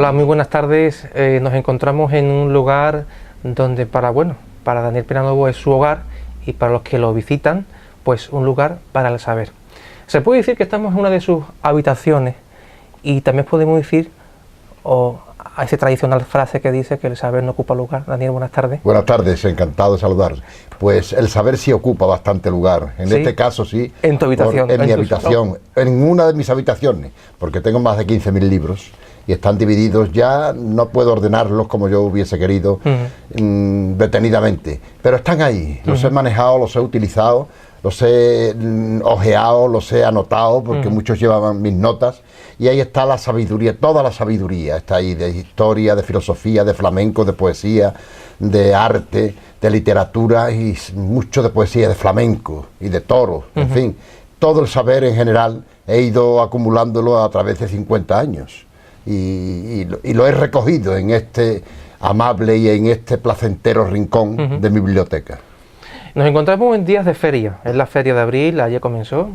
Hola, muy buenas tardes. Nos encontramos en un lugar donde para Daniel Pena Nuevo es su hogar, y para los que lo visitan, pues un lugar para el saber. Se puede decir que estamos en una de sus habitaciones, y también podemos decir, a esa tradicional frase que dice que el saber no ocupa lugar. Daniel, buenas tardes. Buenas tardes, encantado de saludar. Pues el saber sí ocupa bastante lugar, en este caso sí. ¿En tu habitación? En mi habitación, en una de mis habitaciones, porque tengo más de 15.000 libros y están divididos, ya no puedo ordenarlos como yo hubiese querido detenidamente, pero están ahí, los he manejado, los he utilizado, los he ojeado, los he anotado, porque muchos llevaban mis notas, y ahí está la sabiduría, toda la sabiduría está ahí, de historia, de filosofía, de flamenco, de poesía, de arte, de literatura, y mucho de poesía, de flamenco y de toros, en fin, todo el saber en general he ido acumulándolo a través de 50 años, y lo he recogido en este amable y en este placentero rincón de mi biblioteca. Nos encontramos en días de feria, es la feria de abril, ayer comenzó,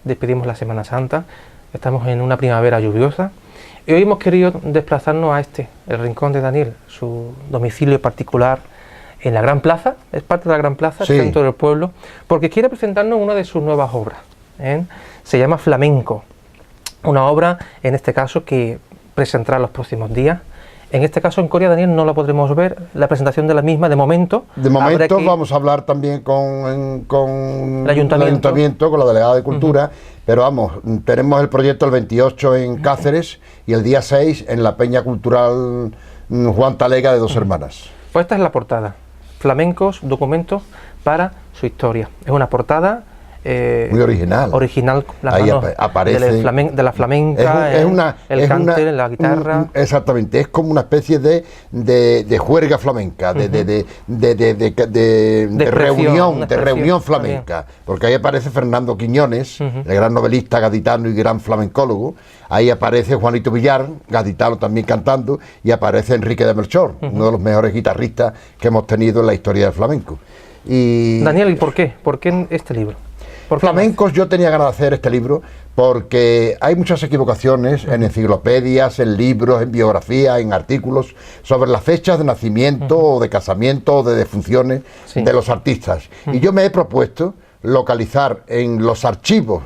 despedimos la Semana Santa, estamos en una primavera lluviosa, y hoy hemos querido desplazarnos a el rincón de Daniel, su domicilio particular en la Gran Plaza, es parte de la Gran Plaza, sí, el centro del pueblo, porque quiere presentarnos una de sus nuevas obras, se llama Flamenco, una obra en este caso que presentará los próximos días. En este caso en Coria, Daniel, no la podremos ver, la presentación de la misma de momento. De momento vamos a hablar también con el ayuntamiento, con la delegada de Cultura, pero vamos, tenemos el proyecto el 28 en Cáceres y el día 6 en la Peña Cultural Juan Talega de Dos Hermanas. Pues esta es la portada, flamencos, documentos para su historia. Es una portada muy original. Las ahí manos aparece de la flamenca, el cante, la guitarra. Exactamente, es como una especie de juerga flamenca, de reunión flamenca, porque ahí aparece Fernando Quiñones, el gran novelista gaditano y gran flamencólogo, ahí aparece Juanito Villar, gaditano también cantando, y aparece Enrique de Melchor, uno de los mejores guitarristas que hemos tenido en la historia del flamenco. Daniel, ¿y por qué? ¿Por qué este libro? Flamencos, yo tenía ganas de hacer este libro porque hay muchas equivocaciones en enciclopedias, en libros, en biografías, en artículos sobre las fechas de nacimiento o de casamiento o de defunciones de los artistas. Y yo me he propuesto localizar en los archivos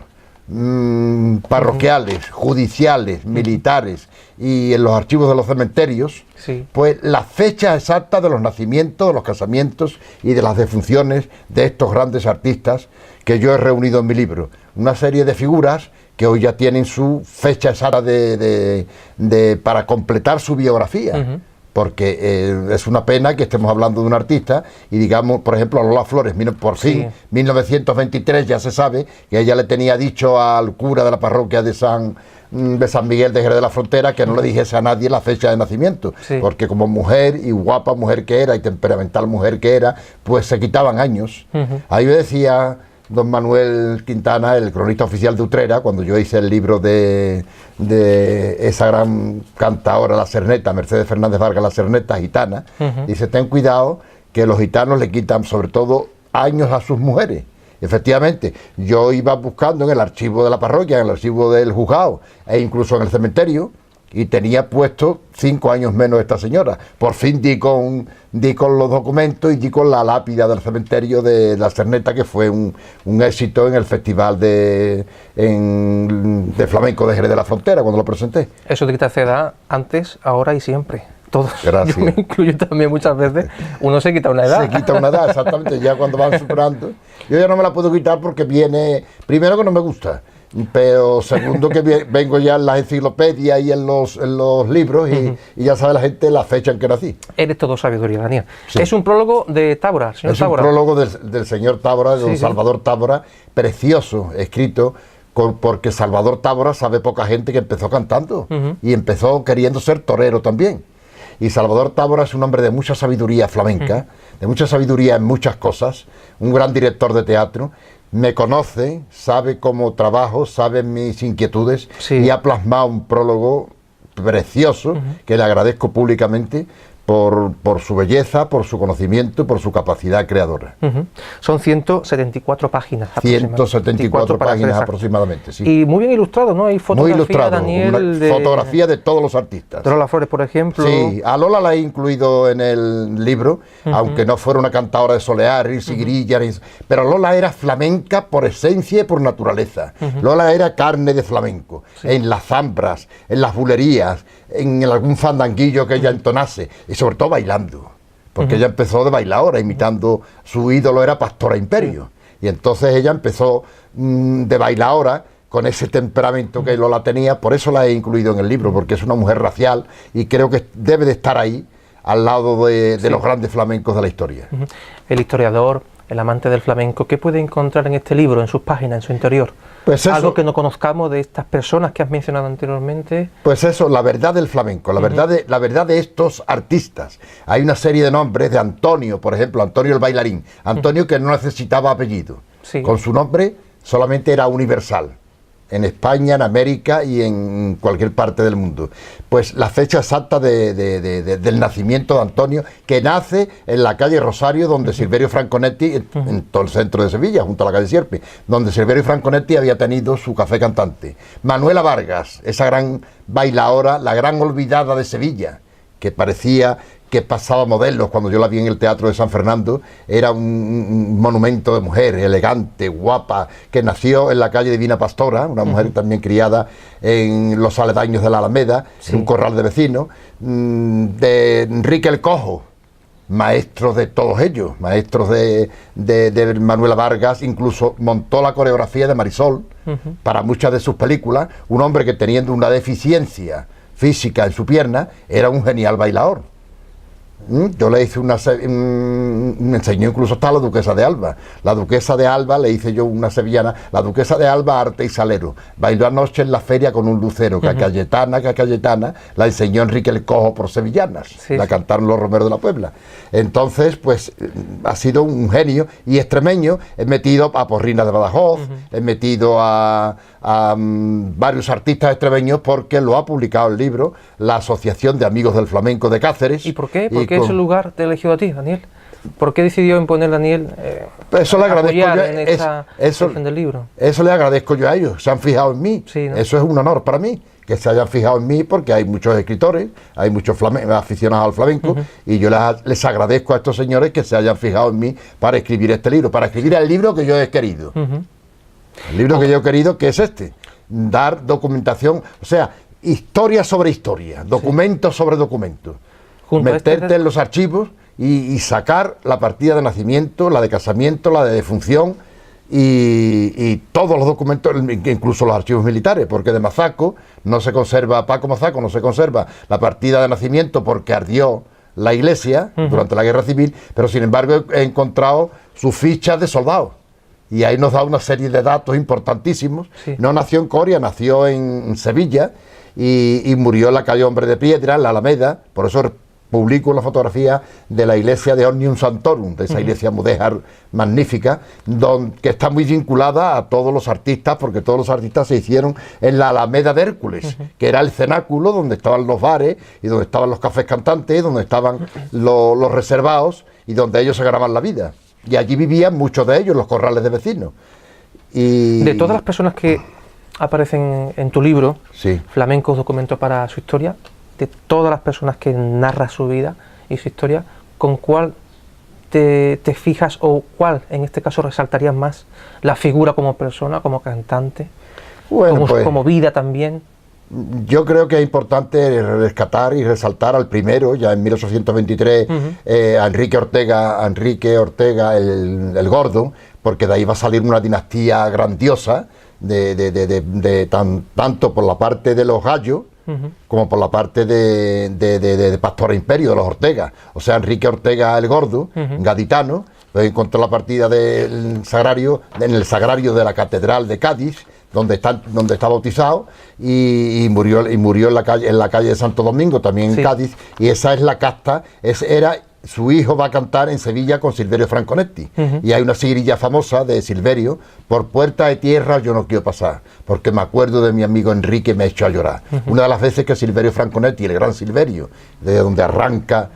parroquiales, judiciales, militares y en los archivos de los cementerios, pues las fechas exactas de los nacimientos, de los casamientos y de las defunciones de estos grandes artistas que yo he reunido en mi libro. Una serie de figuras que hoy ya tienen su fecha exacta para completar su biografía. Porque es una pena que estemos hablando de un artista y digamos, por ejemplo, a Lola Flores, por fin, 1923, ya se sabe que ella le tenía dicho al cura de la parroquia de San Miguel de Jerez de la Frontera que no le dijese a nadie la fecha de nacimiento, porque como mujer y guapa mujer que era y temperamental mujer que era, pues se quitaban años. Ahí me decía don Manuel Quintana, el cronista oficial de Utrera, cuando yo hice el libro de esa gran cantadora, la Cerneta, Mercedes Fernández Vargas, la Cerneta gitana, dice, ten cuidado que los gitanos le quitan sobre todo años a sus mujeres. Efectivamente, yo iba buscando en el archivo de la parroquia, en el archivo del juzgado e incluso en el cementerio, y tenía puesto 5 años menos esta señora. Por fin di con los documentos y di con la lápida del cementerio de la Cerneta, que fue un éxito en el festival de flamenco de Jerez de la Frontera, cuando lo presenté. Eso de quitarse edad antes, ahora y siempre. Todos. Gracias. Yo me incluyo también muchas veces. Uno se quita una edad. Se quita una edad, exactamente, ya cuando van superando. Yo ya no me la puedo quitar porque viene, primero que no me gusta, pero segundo que vengo ya en las enciclopedias y en los libros y ya sabe la gente la fecha en que nací. Eres todo sabiduría, Daniel. Sí. Es un prólogo de Tábora, señor Tábora. Es un prólogo del señor Tábora, de don Salvador Tábora, precioso, escrito porque Salvador Tábora sabe poca gente que empezó cantando y empezó queriendo ser torero también. Y Salvador Tábora es un hombre de mucha sabiduría flamenca, de mucha sabiduría en muchas cosas, un gran director de teatro, me conoce, sabe cómo trabajo, sabe mis inquietudes y ha plasmado un prólogo precioso que le agradezco públicamente por su belleza, por su conocimiento y por su capacidad creadora. Son 174 páginas. 174 páginas aproximadamente, sí. Y muy bien ilustrado, ¿no? Hay fotografía, muy ilustrado, Daniel, fotografía de todos los artistas. De Lola Flores, por ejemplo. Sí, a Lola la he incluido en el libro, aunque no fuera una cantadora de soleá, y grilla, pero Lola era flamenca por esencia y por naturaleza. Lola era carne de flamenco, en las zambras, en las bulerías, en algún fandanguillo que ella entonase, y sobre todo bailando, porque ella empezó de bailadora, imitando, su ídolo era Pastora Imperio, y entonces ella empezó de bailadora, con ese temperamento que Lola tenía, por eso la he incluido en el libro, porque es una mujer racial, y creo que debe de estar ahí, al lado de los grandes flamencos de la historia. El historiador, el amante del flamenco, ¿qué puede encontrar en este libro, en sus páginas, en su interior? Pues eso, algo que no conozcamos de estas personas que has mencionado anteriormente. Pues eso, la verdad del flamenco, la verdad de estos artistas. Hay una serie de nombres de Antonio, por ejemplo, Antonio el bailarín, Antonio que no necesitaba apellido, con su nombre solamente era universal, en España, en América y en cualquier parte del mundo. Pues la fecha exacta del nacimiento de Antonio, que nace en la calle Rosario, donde Silverio Franconetti, en todo el centro de Sevilla, junto a la calle Sierpe, donde Silverio Franconetti había tenido su café cantante. Manuela Vargas, esa gran bailaora, la gran olvidada de Sevilla, que parecía que pasaba modelos cuando yo la vi en el Teatro de San Fernando, era un monumento de mujer, elegante, guapa, que nació en la calle Divina Pastora, una mujer también criada en los aledaños de la Alameda, en un corral de vecinos, de Enrique el Cojo, maestro de todos ellos, maestros de Manuela Vargas, incluso montó la coreografía de Marisol para muchas de sus películas, un hombre que teniendo una deficiencia física en su pierna, era un genial bailador. Yo le hice me enseñó incluso hasta la Duquesa de Alba. La Duquesa de Alba, le hice yo una sevillana, la Duquesa de Alba, arte y salero. Bailó anoche en la feria con un lucero, que Cayetana, la enseñó Enrique el Cojo por sevillanas. La cantaron los Romeros de la Puebla. Entonces, pues, ha sido un genio. Y extremeño, he metido a Porrina de Badajoz, he metido a varios artistas extremeños, porque lo ha publicado el libro la Asociación de Amigos del Flamenco de Cáceres. ¿Y por qué? ¿Por qué ese lugar te eligió a ti, Daniel? ¿Por qué decidió imponer Daniel eso le agradezco yo, en esta sección del libro? Eso le agradezco yo a ellos, se han fijado en mí. Sí, ¿no? Eso es un honor para mí, que se hayan fijado en mí, porque hay muchos escritores, hay muchos aficionados al flamenco, y yo les agradezco a estos señores que se hayan fijado en mí para escribir este libro, para escribir el libro que yo he querido. El libro que yo he querido, que es este, dar documentación, o sea, historia sobre historia, documentos sobre documentos. Meterte en los archivos y sacar la partida de nacimiento, la de casamiento, la de defunción y todos los documentos, incluso los archivos militares, porque de Mazaco no se conserva, Paco Mazaco no se conserva la partida de nacimiento porque ardió la iglesia durante la Guerra Civil, pero sin embargo he encontrado sus fichas de soldado. Y ahí nos da una serie de datos importantísimos. No nació en Coria, nació en Sevilla y murió en la calle Hombre de Piedra, en la Alameda. Por eso publico la fotografía de la iglesia de Omnium Santorum, de esa iglesia mudéjar magnífica, que está muy vinculada a todos los artistas, porque todos los artistas se hicieron en la Alameda de Hércules, que era el cenáculo donde estaban los bares y donde estaban los cafés cantantes, donde estaban los reservados y donde ellos se ganaban la vida. Y allí vivían muchos de ellos, los corrales de vecinos. Y de todas las personas que aparecen en tu libro, Flamencos, documento para su historia, de todas las personas que narra su vida y su historia, ¿con cuál te fijas o cuál en este caso resaltarías más? ¿La figura como persona, como cantante, como vida también? Yo creo que es importante rescatar y resaltar al primero, ya en 1823, a Enrique Ortega el Gordo, porque de ahí va a salir una dinastía grandiosa, tanto por la parte de los Gallos, como por la parte de Pastora Imperio, de los Ortega. O sea, Enrique Ortega el Gordo, gaditano, encontró la partida del sagrario, en el sagrario de la Catedral de Cádiz, donde está bautizado, y murió en la calle de Santo Domingo, también en Cádiz, y esa es la casta, su hijo va a cantar en Sevilla con Silverio Franconetti, y hay una sigrilla famosa de Silverio: por puerta de tierra yo no quiero pasar, porque me acuerdo de mi amigo Enrique, me ha hecho a llorar. Una de las veces que Silverio Franconetti, el gran Silverio, de donde arranca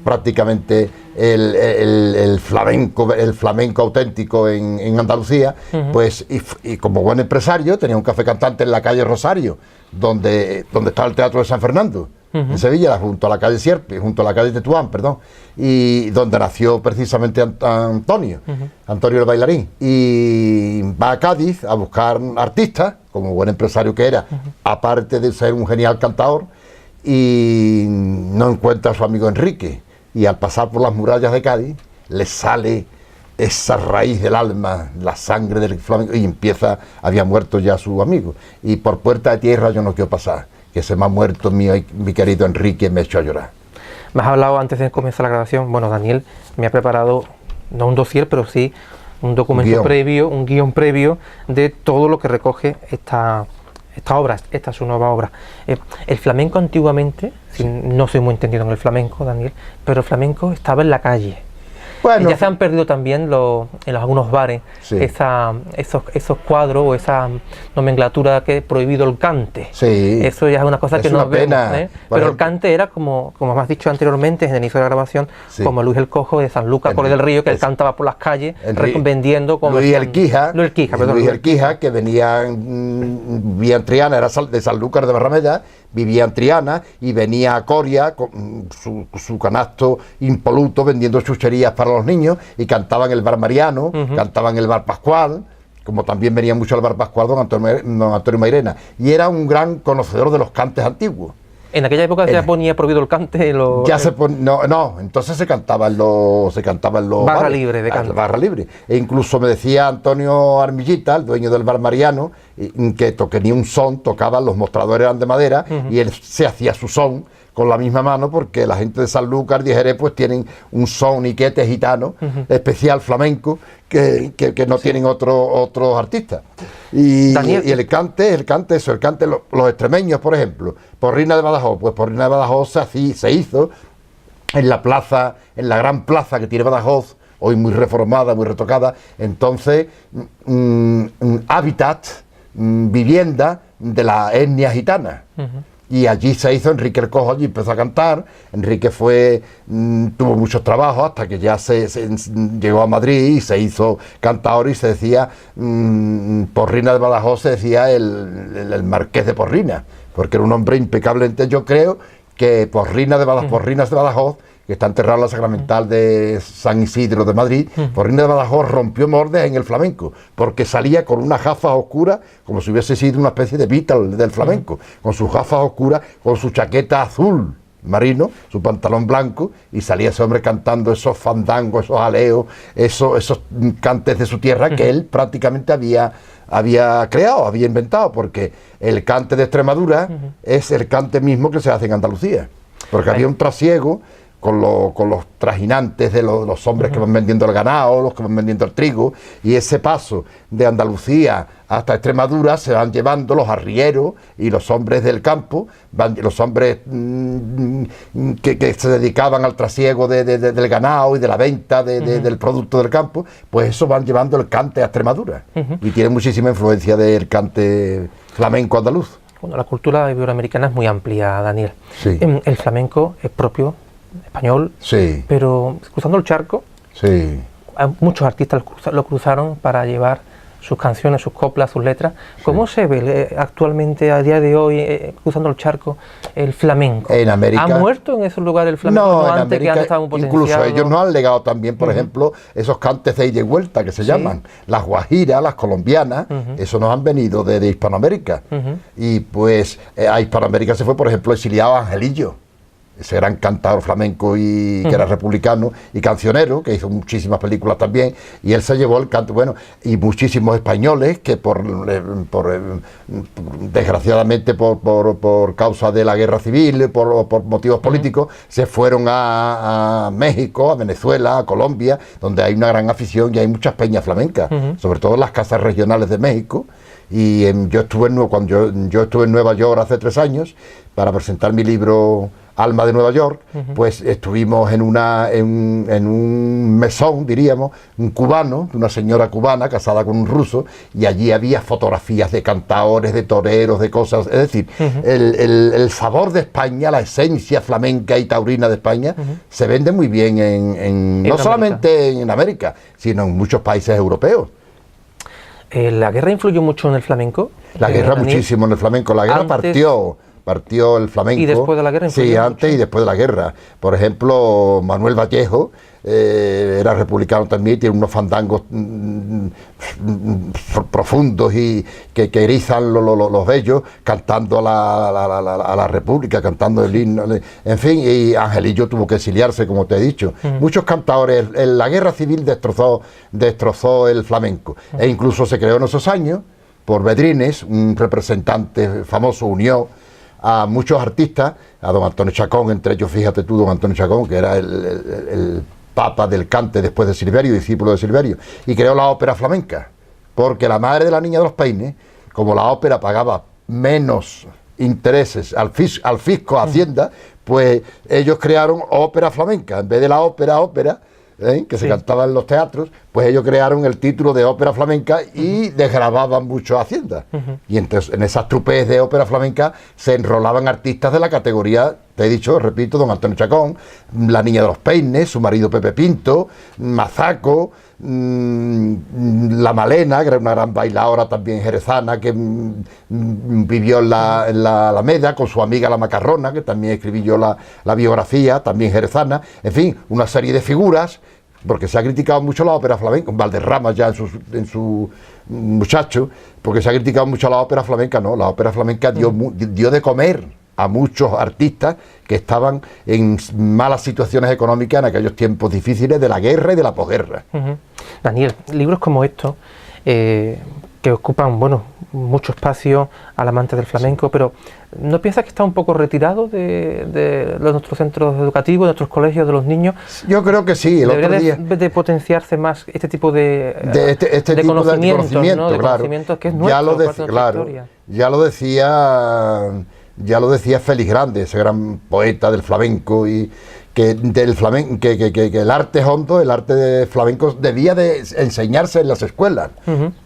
prácticamente el flamenco auténtico en Andalucía, pues y como buen empresario tenía un café cantante en la calle Rosario, donde está el Teatro de San Fernando, en Sevilla, junto a la calle Sierpe, junto a la calle Tetuán, perdón, y donde nació precisamente Antonio el bailarín, y va a Cádiz a buscar artistas, como buen empresario que era, aparte de ser un genial cantador, y no encuentra a su amigo Enrique, y al pasar por las murallas de Cádiz le sale esa raíz del alma, la sangre del flamenco, y había muerto ya su amigo, y por puerta de tierra yo no quiero pasar, que se me ha muerto mi querido Enrique, me echó a llorar. Me has hablado antes de comenzar la grabación, bueno, Daniel me ha preparado, no un dossier, pero sí un documento previo, un guión previo de todo lo que recoge esta obra, esta es su nueva obra. El flamenco antiguamente, no soy muy entendido en el flamenco, Daniel, pero el flamenco estaba en la calle. Bueno, ya se han perdido también en algunos bares esos cuadros o esa nomenclatura que prohibido el cante. Sí, eso ya es una cosa que no vemos. Pero el cante era como me has dicho anteriormente en el inicio de la grabación, como Luis el Cojo de San Lucas por el del Río, que él cantaba por las calles vendiendo como Luis el Quija, que vivía en Triana, era de San Lucas de Barrameda, vivía en Triana y venía a Coria con su canasto impoluto vendiendo chucherías para los niños, y cantaba en el bar Mariano, cantaba en el bar Pascual, como también venía mucho al bar Pascual don Antonio Mairena, y era un gran conocedor de los cantes antiguos. En aquella época ya ponía prohibido el cante. Entonces se cantaba en los barra libre de cante. Barra libre. E incluso me decía Antonio Armillita, el dueño del bar Mariano, que tenía un son, tocaban, los mostradores eran de madera, y él se hacía su son con la misma mano, porque la gente de Sanlúcar y Jerez pues tienen un soniquete gitano especial flamenco que no tienen otros artistas. Y el cante, los extremeños, por ejemplo, Porrina de Badajoz, pues Porrina de Badajoz se hizo en la plaza, en la gran plaza que tiene Badajoz, hoy muy reformada, muy retocada, entonces hábitat, vivienda de la etnia gitana. Y allí se hizo Enrique el Cojo, allí empezó a cantar. Enrique tuvo muchos trabajos hasta que ya llegó a Madrid y se hizo cantador, y se decía, Porrina de Badajoz se decía el marqués de Porrina, porque era un hombre impecable. Yo creo que Porrinas de Badajoz, que está enterrado en la Sacramental de San Isidro de Madrid, Porrina de Badajoz rompió moldes en el flamenco, porque salía con unas gafas oscuras, como si hubiese sido una especie de Beatle del flamenco, con sus gafas oscuras, con su chaqueta azul marino, su pantalón blanco, y salía ese hombre cantando esos fandangos, esos aleos, esos cantes de su tierra que él prácticamente había creado, había inventado, porque el cante de Extremadura es el cante mismo que se hace en Andalucía, porque había un trasiego con los trajinantes de los hombres que van vendiendo el ganado, los que van vendiendo el trigo, y ese paso de Andalucía hasta Extremadura se van llevando los arrieros y los hombres del campo, los hombres que se dedicaban al trasiego del ganado y de la venta del producto del campo, pues eso van llevando el cante a Extremadura, y tiene muchísima influencia del cante flamenco andaluz. Bueno, la cultura iberoamericana es muy amplia, Daniel. Sí. El flamenco es propio español, pero cruzando el charco, muchos artistas lo cruzaron para llevar sus canciones, sus coplas, sus letras. ¿Cómo se ve actualmente, a día de hoy, cruzando el charco, el flamenco? En América. ¿Ha muerto en esos lugares el flamenco? No, en antes América, que han estado muy incluso ellos nos han legado también, por ejemplo, esos cantes de ida y vuelta que se llaman, las guajiras, las colombianas, eso nos han venido de Hispanoamérica. Y pues a Hispanoamérica se fue, por ejemplo, exiliado Angelillo, ese gran cantador flamenco y que era republicano y cancionero, que hizo muchísimas películas también, y él se llevó el canto, y muchísimos españoles que desgraciadamente por causa de la guerra civil, por motivos políticos, se fueron a México, a Venezuela, a Colombia, donde hay una gran afición y hay muchas peñas flamencas, sobre todo en las casas regionales de México. Y cuando yo estuve en Nueva York hace 3 años para presentar mi libro Alma de Nueva York, pues estuvimos en un mesón, diríamos, un cubano, una señora cubana casada con un ruso, y allí había fotografías de cantaores, de toreros, de cosas, es decir, el sabor de España, la esencia flamenca y taurina de España, se vende muy bien no solamente en América, sino en muchos países europeos. ¿La guerra influyó mucho en el flamenco? La guerra muchísimo en el flamenco, la guerra partió el flamenco. ¿Y después de la guerra? Sí, antes mucho. Y después de la guerra. Por ejemplo, Manuel Vallejo era republicano también, tiene unos fandangos profundos y que erizan los vellos, cantando a la República, cantando el himno. En fin, y Angelillo tuvo que exiliarse, como te he dicho. Muchos cantadores, la guerra civil destrozó el flamenco. E incluso se creó en esos años, por Bedrines, un representante famoso, unió a muchos artistas, a don Antonio Chacón, entre ellos, fíjate tú, don Antonio Chacón, que era el papa del cante después de Silverio, discípulo de Silverio, y creó la ópera flamenca, porque la madre de la Niña de los Peines, como la ópera pagaba menos intereses al fisco, a Hacienda, pues ellos crearon ópera flamenca, en vez de la ópera, que se cantaba en los teatros, pues ellos crearon el título de ópera flamenca y desgravaban mucho a Hacienda. Y entonces en esas trupes de ópera flamenca se enrolaban artistas de la categoría, te he dicho, repito, don Antonio Chacón, la Niña de los Peines, su marido Pepe Pinto, Mazaco, la Malena, que era una gran bailadora también jerezana, que vivió en la Alameda, con su amiga la Macarrona, que también escribí yo la biografía, también jerezana, en fin, una serie de figuras, porque se ha criticado mucho la ópera flamenca, Valderrama ya en su muchacho, porque se ha criticado mucho la ópera flamenca. No, la ópera flamenca dio de comer a muchos artistas que estaban en malas situaciones económicas en aquellos tiempos difíciles de la guerra y de la posguerra. Daniel, libros como estos, que ocupan, mucho espacio al amante del flamenco, pero ¿no piensas que está un poco retirado de nuestros centros educativos, de nuestros colegios, de los niños? Yo creo que sí. Debería de potenciarse más este tipo de conocimientos, ¿no? De claro. Conocimientos que es nuestro, historia. Ya lo decía Félix Grande, ese gran poeta del flamenco, y que el arte hondo, el arte de flamenco debía de enseñarse en las escuelas,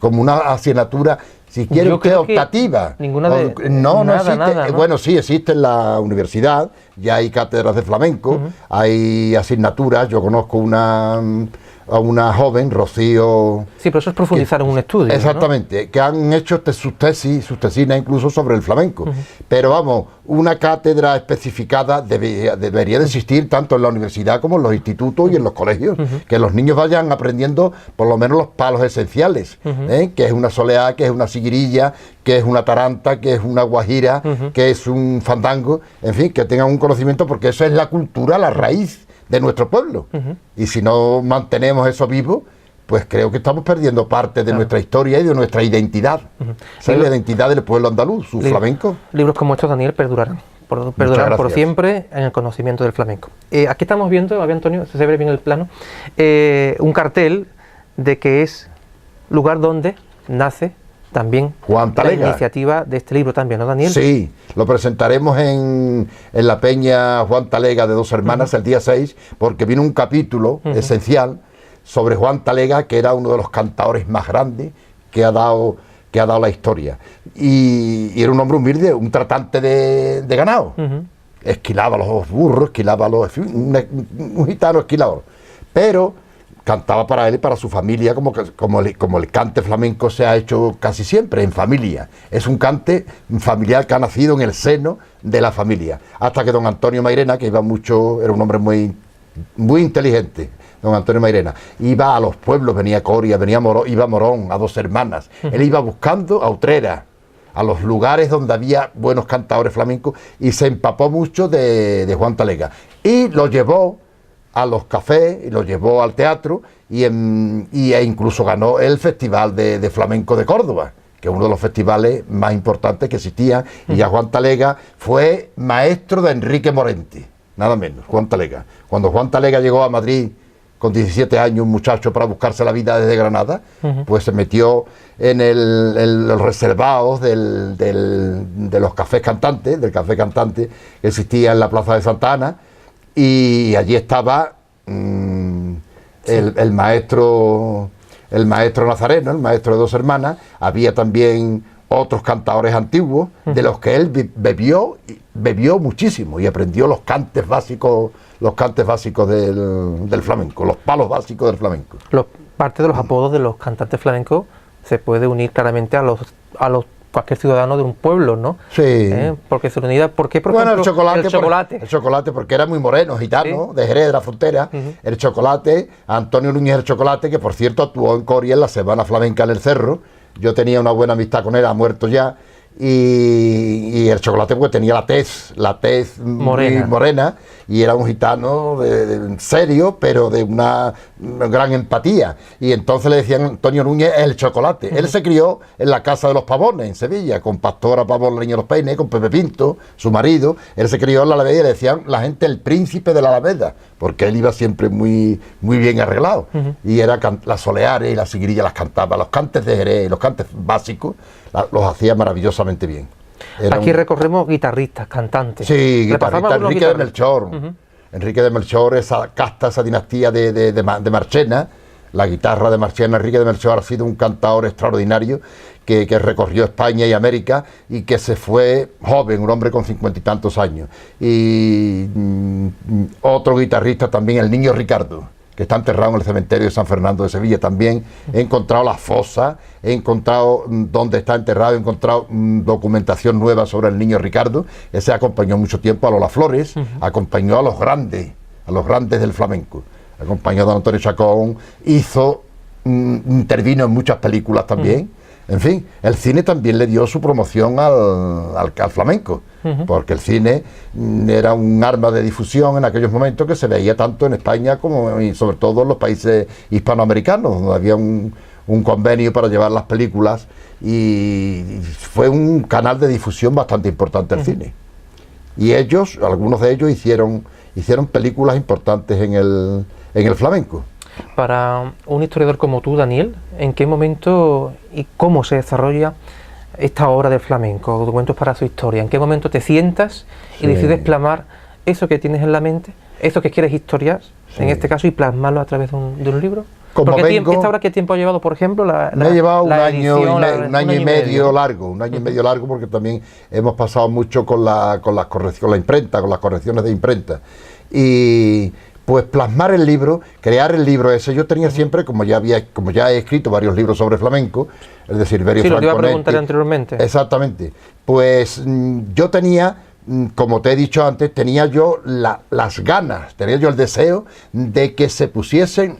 como una asignatura, si quiere usted, optativa. No existe. Nada, ¿no? Bueno, sí existe en la universidad, ya hay cátedras de flamenco, hay asignaturas. Yo conozco a una joven, Rocío... Sí, pero eso es profundizar en un estudio. Exactamente, ¿no? Que han hecho sus tesinas incluso sobre el flamenco. Pero vamos, una cátedra especificada debería de existir tanto en la universidad como en los institutos y en los colegios. Que los niños vayan aprendiendo por lo menos los palos esenciales, que es una soleá, que es una siguirilla, que es una taranta, que es una guajira, que es un fandango, en fin, que tengan un conocimiento, porque eso es la cultura, la raíz de nuestro pueblo. Y si no mantenemos eso vivo, pues creo que estamos perdiendo parte de nuestra historia y de nuestra identidad. Esa es la identidad del pueblo andaluz, su flamenco. Libros como estos, Daniel, perdurarán por siempre en el conocimiento del flamenco. Aquí estamos viendo, Antonio, se ve bien el plano, un cartel de que es lugar donde nace también Juan Talega. La iniciativa de este libro también, ¿no, Daniel? Sí, lo presentaremos en la peña Juan Talega de Dos Hermanas el día 6, porque viene un capítulo esencial sobre Juan Talega, que era uno de los cantadores más grandes que ha dado la historia. Y era un hombre humilde, un tratante de ganado. Esquilaba los burros, un gitano esquilador. Pero cantaba para él y para su familia, como el cante flamenco se ha hecho casi siempre, en familia. Es un cante familiar que ha nacido en el seno de la familia. Hasta que don Antonio Mairena, que iba mucho, era un hombre muy inteligente, don Antonio Mairena, iba a los pueblos, venía a Coria, iba a Morón, a Dos Hermanas. Él iba buscando a Utrera, a los lugares donde había buenos cantadores flamencos, y se empapó mucho de Juan Talega. Y lo llevó a los cafés, y lo llevó al teatro, e incluso ganó el Festival de Flamenco de Córdoba, que es uno de los festivales más importantes que existían. Y ya Juan Talega fue maestro de Enrique Morente, nada menos, Juan Talega. Cuando Juan Talega llegó a Madrid con 17 años, un muchacho para buscarse la vida desde Granada, pues se metió en los reservados de los cafés cantantes, del café cantante que existía en la Plaza de Santa Ana, y allí estaba el maestro Nazareno, el maestro de dos hermanas. Había también otros cantadores antiguos, de los que él bebió muchísimo y aprendió los cantes básicos del flamenco, los palos básicos del flamenco. Parte de los apodos de los cantantes flamencos se puede unir claramente a los cualquier ciudadano de un pueblo, ¿no? Sí. Porque se unida, ¿por qué? Por bueno, ejemplo, el chocolate, porque era muy moreno, gitano, de Jerez de la Frontera. El chocolate, Antonio Núñez el Chocolate, que por cierto actuó en Coria en la Semana Flamenca en el Cerro. Yo tenía una buena amistad con él, ha muerto ya. Y el chocolate pues tenía la tez morena, y era un gitano serio, pero de una gran empatía, y entonces le decían Antonio Núñez el Chocolate. Él se crió en la Casa de los Pavones en Sevilla, con Pastora Pavón la Niña de los Peines, con Pepe Pinto, su marido. Él se crió en la Alameda y le decían la gente el príncipe de la Alameda, porque él iba siempre muy bien arreglado, y era las soleares y las sigrillas las cantaba, los cantes de Jerez, los cantes básicos los hacía maravillosamente bien. Aquí recorremos guitarristas, cantantes. Sí, guitarristas. Enrique de Melchor. Enrique de Melchor, esa casta, esa dinastía de Marchena, la guitarra de Marchena. Enrique de Melchor ha sido un cantador extraordinario que recorrió España y América, y que se fue joven, un hombre con 50 y tantos años. Y otro guitarrista también, el Niño Ricardo, que está enterrado en el cementerio de San Fernando de Sevilla. También he encontrado la fosa, he encontrado dónde está enterrado, he encontrado documentación nueva sobre el Niño Ricardo. Ese acompañó mucho tiempo a Lola Flores, acompañó a los grandes del flamenco, acompañó a don Antonio Chacón, intervino en muchas películas también. En fin, el cine también le dio su promoción al flamenco, porque el cine era un arma de difusión en aquellos momentos que se veía tanto en España como y sobre todo en los países hispanoamericanos, donde había un convenio para llevar las películas, y fue un canal de difusión bastante importante el cine. Y algunos de ellos hicieron películas importantes en el flamenco. Para un historiador como tú, Daniel, ¿en qué momento y cómo se desarrolla esta obra del flamenco, documentos para su historia? ¿En qué momento te sientas y decides plasmar eso que tienes en la mente, eso que quieres historiar, en este caso, y plasmarlo a través de un libro? Porque ¿esta obra qué tiempo ha llevado, por ejemplo? Me ha llevado un año y medio largo, porque también hemos pasado mucho con la imprenta, con las correcciones de imprenta. Y pues plasmar el libro, crear el libro ese. Yo tenía siempre, como ya he escrito varios libros sobre flamenco, es decir, Berio Franconetti. Sí, lo te iba a preguntar anteriormente. Exactamente. Pues yo tenía, como te he dicho antes, tenía yo las ganas, tenía yo el deseo de que se pusiesen,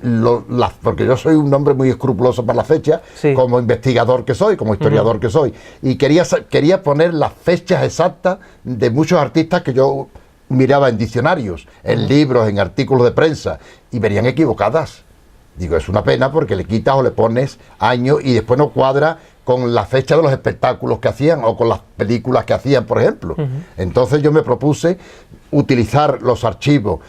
porque yo soy un hombre muy escrupuloso para la fecha, como investigador que soy, como historiador que soy, y quería poner las fechas exactas de muchos artistas que yo miraba en diccionarios, en libros, en artículos de prensa, y venían equivocadas. Digo, es una pena, porque le quitas o le pones año y después no cuadra con la fecha de los espectáculos que hacían o con las películas que hacían, por ejemplo. Entonces yo me propuse utilizar los archivos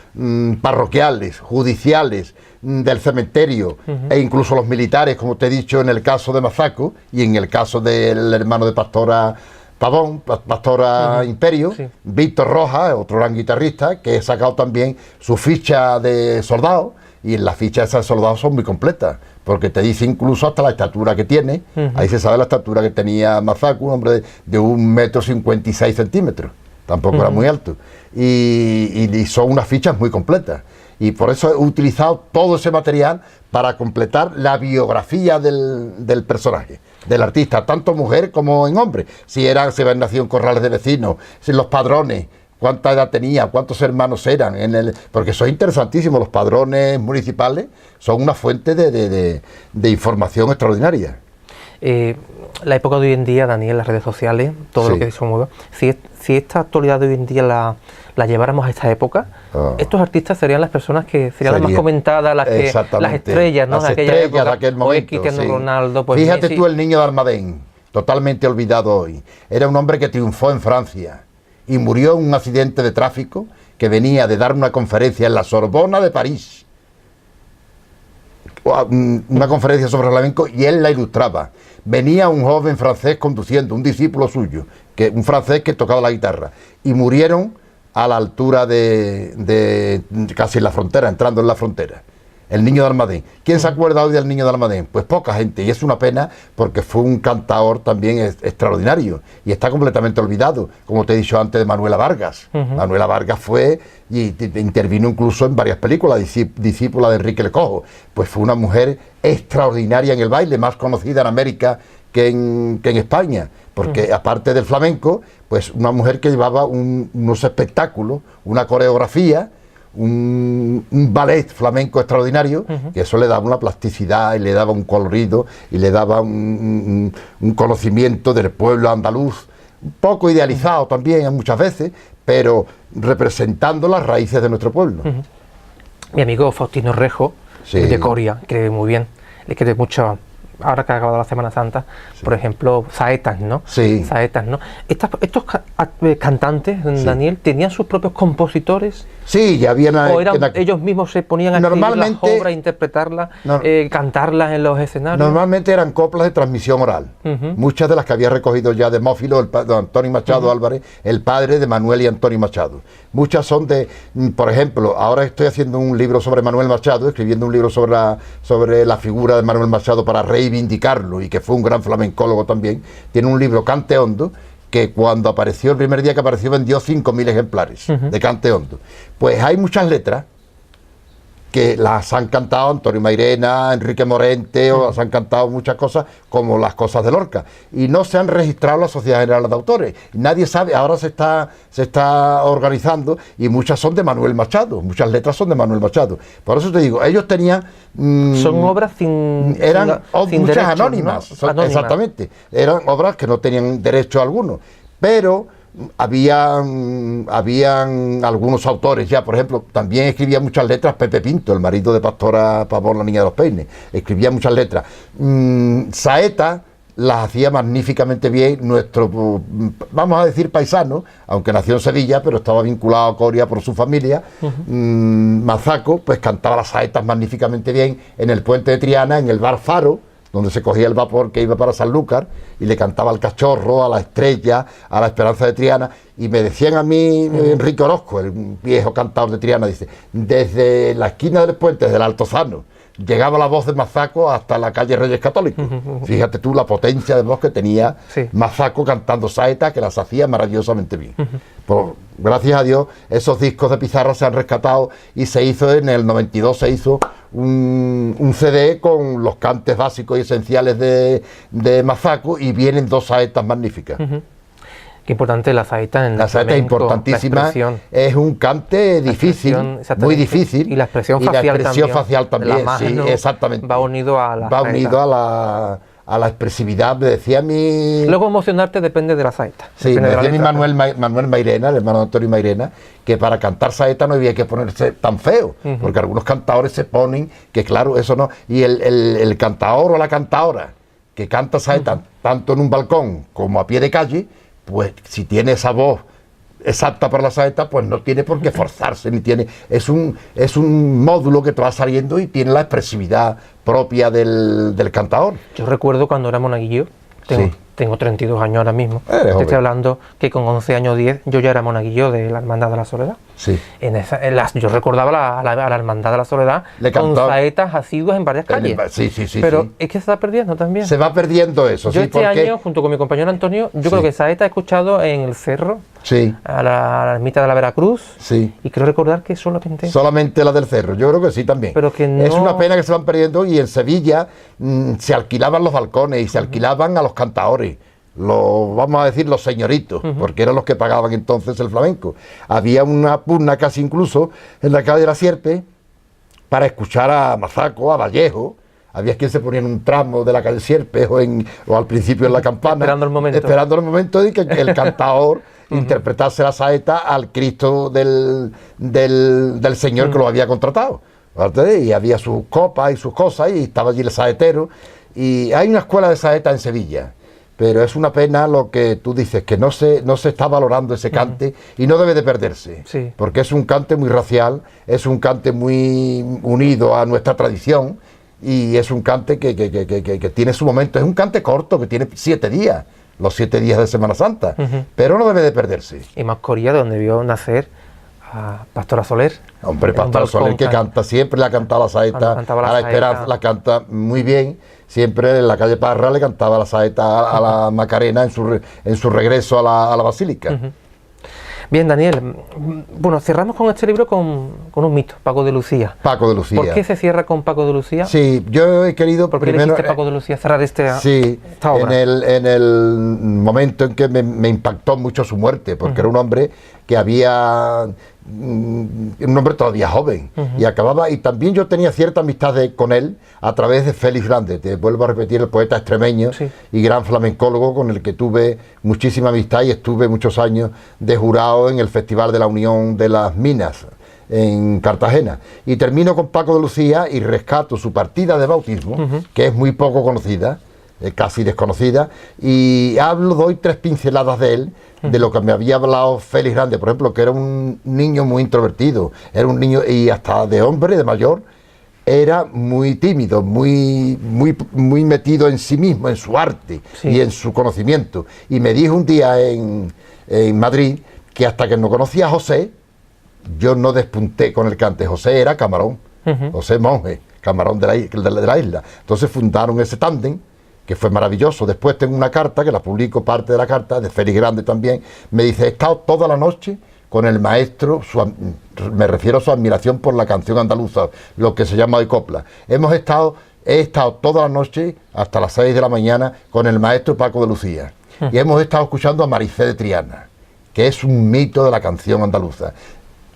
parroquiales, judiciales, del cementerio, e incluso los militares, como te he dicho en el caso de Mazaco y en el caso del hermano de Pastora Pavón, Pastora Imperio, Víctor Rojas, otro gran guitarrista, que he sacado también su ficha de soldado, y en las fichas de soldados son muy completas, porque te dice incluso hasta la estatura que tiene. Ahí se sabe la estatura que tenía Mazaco, un hombre de 1,56 m, tampoco era muy alto, y son unas fichas muy completas. Y por eso he utilizado todo ese material para completar la biografía del personaje, del artista, tanto mujer como en hombre. Si habían nacido en corrales de vecinos, si los padrones, cuánta edad tenía, cuántos hermanos eran, porque son interesantísimos. Los padrones municipales son una fuente de información extraordinaria. La época de hoy en día, Daniel, las redes sociales, todo lo que se mueve, si esta actualidad de hoy en día la lleváramos a esta época, estos artistas serían las personas que serían las más comentadas, las estrellas, ¿no? Las estrellas de aquel momento. Cristiano Ronaldo, pues fíjate tú, el Niño de Almadén, totalmente olvidado hoy. Era un hombre que triunfó en Francia y murió en un accidente de tráfico, que venía de dar una conferencia en la Sorbona de París. una conferencia sobre flamenco y él la ilustraba. Venía un joven francés conduciendo, un discípulo suyo, un francés que tocaba la guitarra, y murieron a la altura de casi en la frontera, entrando en la frontera. El Niño de Almadén. ¿Quién se acuerda hoy del Niño de Almadén? Pues poca gente, y es una pena porque fue un cantador también extraordinario y está completamente olvidado, como te he dicho antes de Manuela Vargas. Manuela Vargas fue y intervino incluso en varias películas, discípula de Enrique el Cojo. Pues fue una mujer extraordinaria en el baile, más conocida en América que en España, porque aparte del flamenco, pues una mujer que llevaba unos espectáculos, una coreografía, un ballet flamenco extraordinario, que eso le daba una plasticidad y le daba un colorido y le daba un conocimiento del pueblo andaluz, un poco idealizado también muchas veces, pero representando las raíces de nuestro pueblo. Mi amigo Faustino Rejo, de Coria, que muy bien, le quiere mucho. Ahora que ha acabado la Semana Santa, por ejemplo, saetas, ¿no? Saetas, ¿no? Estos cantantes, Daniel, ¿tenían sus propios compositores? Sí, ya habían... ¿O ellos mismos se ponían a escribir las obras, interpretarlas, cantarlas en los escenarios? Normalmente eran coplas de transmisión oral. Muchas de las que había recogido ya Demófilo, don Antonio Machado Álvarez, el padre de Manuel y Antonio Machado. Muchas son de, por ejemplo, ahora estoy haciendo un libro sobre Manuel Machado, escribiendo un libro sobre la figura de Manuel Machado para reivindicarlo, y que fue un gran flamencólogo también. Tiene un libro, Cante Hondo, que cuando apareció, el primer día que apareció, vendió 5.000 ejemplares de Cante Hondo. Pues hay muchas letras que las han cantado Antonio Mairena, Enrique Morente, o las han cantado muchas cosas, como las cosas de Lorca, y no se han registrado en la Sociedad General de Autores. Nadie sabe, ahora se está organizando, y muchas son de Manuel Machado, muchas letras son de Manuel Machado. Por eso te digo, ellos tenían... son obras eran sin muchas derechos, anónimas, ¿no? Anónimas. Exactamente, eran obras que no tenían derecho alguno, pero... Habían algunos autores ya, por ejemplo, también escribía muchas letras Pepe Pinto, el marido de Pastora Pavón, la niña de los peines, escribía muchas letras. Saeta las hacía magníficamente bien nuestro, vamos a decir, paisano, aunque nació en Sevilla, pero estaba vinculado a Coria por su familia. Mazaco, pues cantaba las saetas magníficamente bien en el puente de Triana, en el bar Faro, donde se cogía el vapor que iba para Sanlúcar, y le cantaba al Cachorro, a la Estrella, a la Esperanza de Triana, y me decían a mí, Enrique Orozco, el viejo cantador de Triana, dice, desde la esquina del puente, desde el Altozano, llegaba la voz de Mazaco hasta la calle Reyes Católicos. Fíjate tú la potencia de voz que tenía Mazaco cantando saetas, que las hacía maravillosamente bien. Gracias a Dios, esos discos de pizarra se han rescatado, y se hizo en el 92, se hizo un CD con los cantes básicos y esenciales de Mazaco, y vienen 2 saetas magníficas. Qué importante la saeta en la saeta es importantísima, es un cante difícil, muy difícil, y la expresión facial también, sí, exactamente. Va unido a la expresividad. Me decía mi... Luego emocionarte depende de la saeta. Sí, me decía mi Manuel Mairena, el hermano de Antonio Mairena, que para cantar saeta no había que ponerse tan feo, porque algunos cantadores se ponen, que claro, eso no, y el cantador o la cantadora que canta saeta tanto en un balcón como a pie de calle, pues si tiene esa voz exacta para la saeta, pues no tiene por qué forzarse, ni tiene, es un módulo que te va saliendo y tiene la expresividad propia del cantador. Yo recuerdo cuando era monaguillo, tengo 32 años ahora mismo, te estoy hablando que con 11 años 10 yo ya era monaguillo de la Hermandad de la Soledad. Sí. Yo recordaba a la Hermandad de la Soledad con saetas asiduas en varias calles. Pero es que se va perdiendo también. Se va perdiendo eso. Yo este año, junto con mi compañero Antonio, yo creo que saeta he escuchado en el Cerro, a la ermita de la Veracruz, y creo recordar que solamente la del Cerro, yo creo que sí también. Pero que no... Es una pena que se van perdiendo, y en Sevilla se alquilaban los balcones y se alquilaban a los cantadores. Vamos a decir los señoritos, porque eran los que pagaban entonces el flamenco. Había una pugna casi incluso en la calle de la Sierpe para escuchar a Mazaco, a Vallejo. Había quien se ponía en un tramo de la calle Sierpe o al principio en la campana, esperando el momento de que el cantador interpretase la saeta al Cristo del señor que lo había contratado. Y había sus copas y sus cosas, y estaba allí el saetero. Y hay una escuela de saeta en Sevilla, pero es una pena lo que tú dices, que no se está valorando ese cante, y no debe de perderse, porque es un cante muy racial, es un cante muy unido a nuestra tradición, y es un cante que tiene su momento. Es un cante corto, que tiene 7 días, los 7 días de Semana Santa, pero no debe de perderse. Y más Coria, donde vio nacer a Pastora Soler. Hombre, Pastora Soler, que canta, siempre le ha cantado la saeta a la Esperanza, la canta muy bien. Siempre en la calle Parra le cantaba la saeta a la Macarena en su regreso a la Basílica. Bien, Daniel, bueno, cerramos con este libro con un mito, Paco de Lucía. Paco de Lucía. ¿Por qué se cierra con Paco de Lucía? Sí, yo he querido ¿Por qué primero... elegiste Paco de Lucía cerrar esta obra? En el momento en que me impactó mucho su muerte, porque era un hombre que había... un hombre todavía joven, y acababa, y también yo tenía cierta amistad con él a través de Félix Grande, te vuelvo a repetir, el poeta extremeño y gran flamencólogo con el que tuve muchísima amistad y estuve muchos años de jurado en el Festival de la Unión de las Minas en Cartagena, y termino con Paco de Lucía y rescato su partida de bautismo, que es muy poco conocida, casi desconocida, y doy 3 pinceladas de él, de lo que me había hablado Félix Grande, por ejemplo, que era un niño muy introvertido, era un niño, y hasta de hombre, de mayor, era muy tímido, muy metido en sí mismo, en su arte y en su conocimiento. Y me dijo un día en Madrid que hasta que no conocía a José, yo no despunté con el cante. José era camarón, José Monje, camarón de la isla. Entonces fundaron ese tándem, que fue maravilloso. Después tengo una carta, que la publico, parte de la carta, de Félix Grande también, me dice: he estado toda la noche con el maestro, me refiero a su admiración por la canción andaluza, lo que se llama hoy copla. He estado toda la noche, hasta las 6 de la mañana, con el maestro Paco de Lucía. Y hemos estado escuchando a Marifé de Triana, que es un mito de la canción andaluza.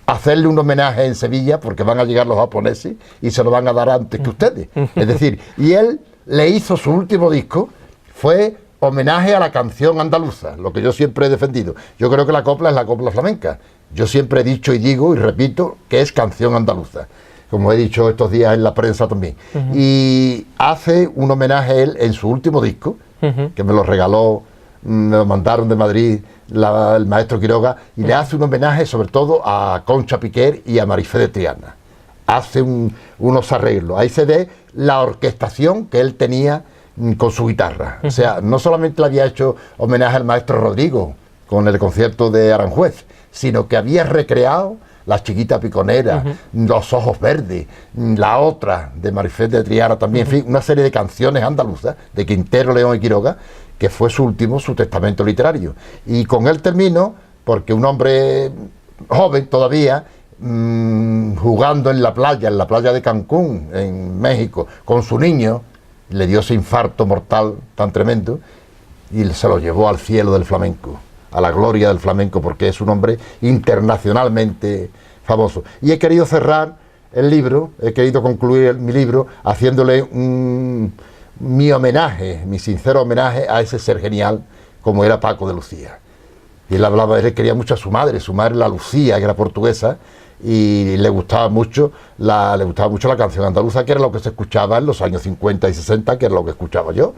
Hacerle un homenaje en Sevilla, porque van a llegar los japoneses y se lo van a dar antes que ustedes. Es decir, y él le hizo su último disco, fue homenaje a la canción andaluza, lo que yo siempre he defendido. Yo creo que la copla es la copla flamenca. Yo siempre he dicho y digo y repito que es canción andaluza, como he dicho estos días en la prensa también. Y hace un homenaje él en su último disco, que me lo regaló, me lo mandaron de Madrid el maestro Quiroga, y le hace un homenaje sobre todo a Concha Piquer y a Marifé de Triana. Hace unos arreglos. Ahí se ve la orquestación que él tenía con su guitarra. O sea, no solamente le había hecho homenaje al maestro Rodrigo con el concierto de Aranjuez, sino que había recreado La Chiquita Piconera, Los Ojos Verdes, la otra de Marifé de Triana también, en fin, una serie de canciones andaluzas de Quintero, León y Quiroga, que fue su testamento literario. Y con él termino, porque un hombre joven todavía, jugando en la playa de Cancún, en México, con su niño, le dio ese infarto mortal tan tremendo y se lo llevó al cielo del flamenco, a la gloria del flamenco, porque es un hombre internacionalmente famoso. Y he querido cerrar el libro, he querido concluir mi libro haciéndole mi homenaje, mi sincero homenaje a ese ser genial como era Paco de Lucía. Y él quería mucho a su madre la Lucía, que era portuguesa, y le gustaba mucho la canción andaluza, que era lo que se escuchaba en los años 50 y 60, que era lo que escuchaba yo.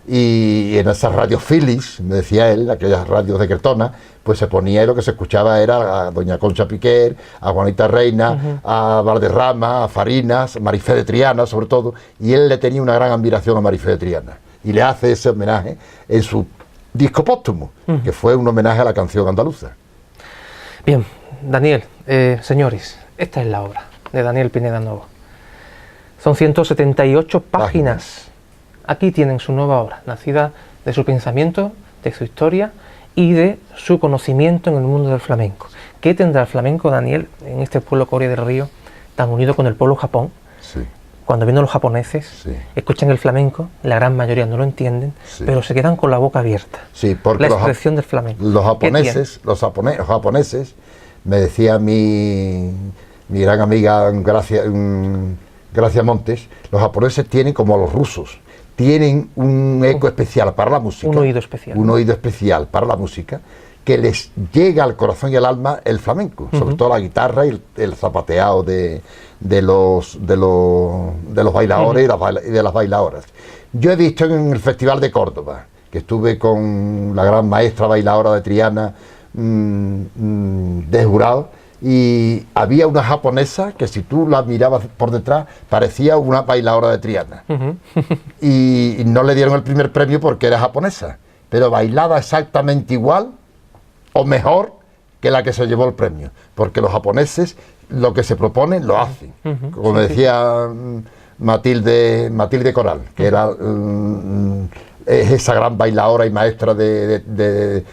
Y en esas radios Philips, me decía él, aquellas radios de Cretona, pues se ponía, y lo que se escuchaba era a doña Concha Piquer, a Juanita Reina, a Valderrama, a Farinas, a Marifé de Triana sobre todo, y él le tenía una gran admiración a Marifé de Triana, y le hace ese homenaje en su disco póstumo, que fue un homenaje a la canción andaluza. Bien, Daniel, señores, esta es la obra de Daniel Pineda Novo. Son 178 páginas. Aquí tienen su nueva obra, nacida de su pensamiento, de su historia y de su conocimiento en el mundo del flamenco. ¿Qué tendrá el flamenco, Daniel, en este pueblo Coria del Río, tan unido con el pueblo Japón? Sí. Cuando vienen los japoneses, escuchan el flamenco, la gran mayoría no lo entienden, pero se quedan con la boca abierta. Sí, porque la expresión del flamenco. Los japoneses, me decía mi gran amiga Gracia Montes, los japoneses tienen como los rusos, tienen un eco especial para la música. Un oído especial. Un oído especial para la música, que les llega al corazón y al alma el flamenco, sobre todo la guitarra y el zapateado de los bailadores y de las bailadoras. Yo he visto en el Festival de Córdoba, que estuve con la gran maestra bailadora de Triana de jurado, y había una japonesa que si tú la mirabas por detrás parecía una bailadora de Triana. Y no le dieron el primer premio porque era japonesa, pero bailaba exactamente igual o mejor que la que se llevó el premio, porque los japoneses lo que se proponen lo hacen. Como decía Matilde Coral, que era es esa gran bailadora y maestra de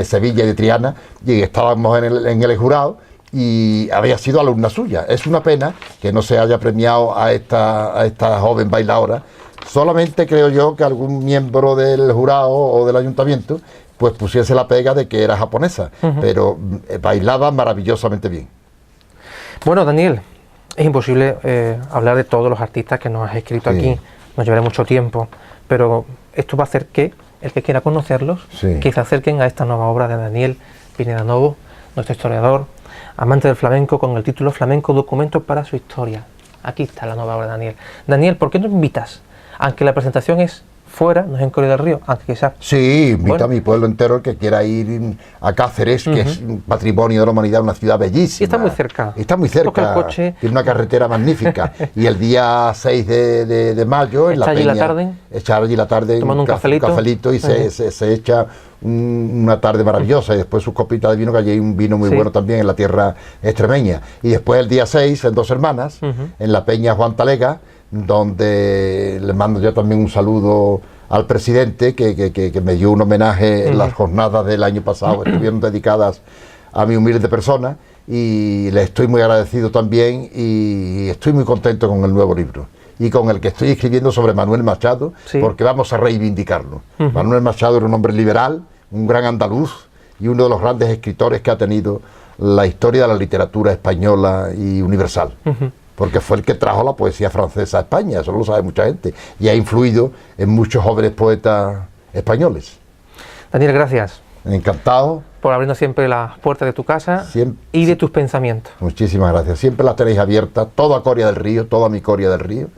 Sevilla y de Triana, y estábamos en el jurado y había sido alumna suya. Es una pena que no se haya premiado a esta joven bailadora. Solamente creo yo que algún miembro del jurado o del ayuntamiento pues pusiese la pega de que era japonesa, pero bailaba maravillosamente bien. Bueno, Daniel, es imposible hablar de todos los artistas que nos has escrito aquí, nos llevará mucho tiempo, pero esto va a hacer que el que quiera conocerlos, que se acerquen a esta nueva obra de Daniel Pineda Novo, nuestro historiador, amante del flamenco, con el título Flamenco, documentos para su historia. Aquí está la nueva obra de Daniel. Daniel, ¿por qué no invitas? Aunque la presentación es fuera, no es en Coria del Río, aunque quizás... Sí, invita a mi pueblo entero el que quiera ir a Cáceres, que es un patrimonio de la humanidad, una ciudad bellísima. Y está muy cerca. Está muy cerca, tiene una carretera magnífica. Y el día 6 de mayo, en la Peña... Echar allí la tarde tomando un cafelito y se echa una tarde maravillosa, y después sus copitas de vino, que allí hay un vino muy bueno también en la tierra extremeña. Y después el día 6, en Dos Hermanas, en la Peña Juan Talega, donde le mando yo también un saludo al presidente que me dio un homenaje en las jornadas del año pasado, estuvieron dedicadas a mi humilde persona, y le estoy muy agradecido también, y estoy muy contento con el nuevo libro y con el que estoy escribiendo sobre Manuel Machado, porque vamos a reivindicarlo. Manuel Machado era un hombre liberal, un gran andaluz y uno de los grandes escritores que ha tenido la historia de la literatura española y universal. Porque fue el que trajo la poesía francesa a España, eso lo sabe mucha gente, y ha influido en muchos jóvenes poetas españoles. Daniel, gracias. Encantado. Por abrirnos siempre las puertas de tu casa y de tus pensamientos. Muchísimas gracias. Siempre las tenéis abiertas, toda Coria del Río, toda mi Coria del Río,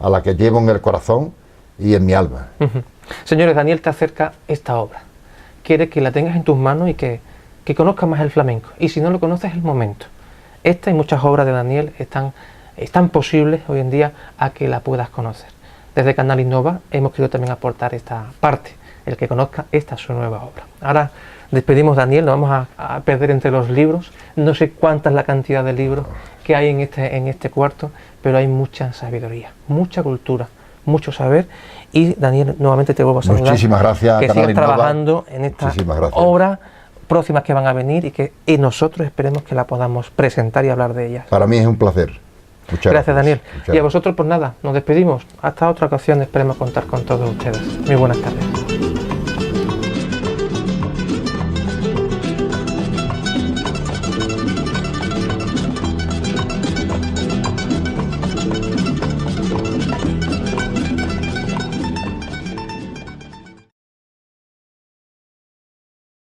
a la que llevo en el corazón y en mi alma. Señores, Daniel te acerca esta obra. Quiere que la tengas en tus manos y que conozcas más el flamenco. Y si no lo conoces, es el momento. Esta y muchas obras de Daniel están posibles hoy en día a que la puedas conocer. Desde Canal Innova hemos querido también aportar esta parte, el que conozca esta su nueva obra. Ahora despedimos a Daniel, nos vamos a perder entre los libros, no sé cuánta es la cantidad de libros que hay en este cuarto, pero hay mucha sabiduría, mucha cultura, mucho saber, y Daniel, nuevamente te vuelvo a saludar. Muchísimas gracias, que sigas trabajando en estas obras próximas que van a venir, y nosotros esperemos que la podamos presentar y hablar de ellas. Para mí es un placer. Muchas gracias, Daniel. Y a vosotros, pues nada, nos despedimos. Hasta otra ocasión, esperemos contar con todos ustedes. Muy buenas tardes.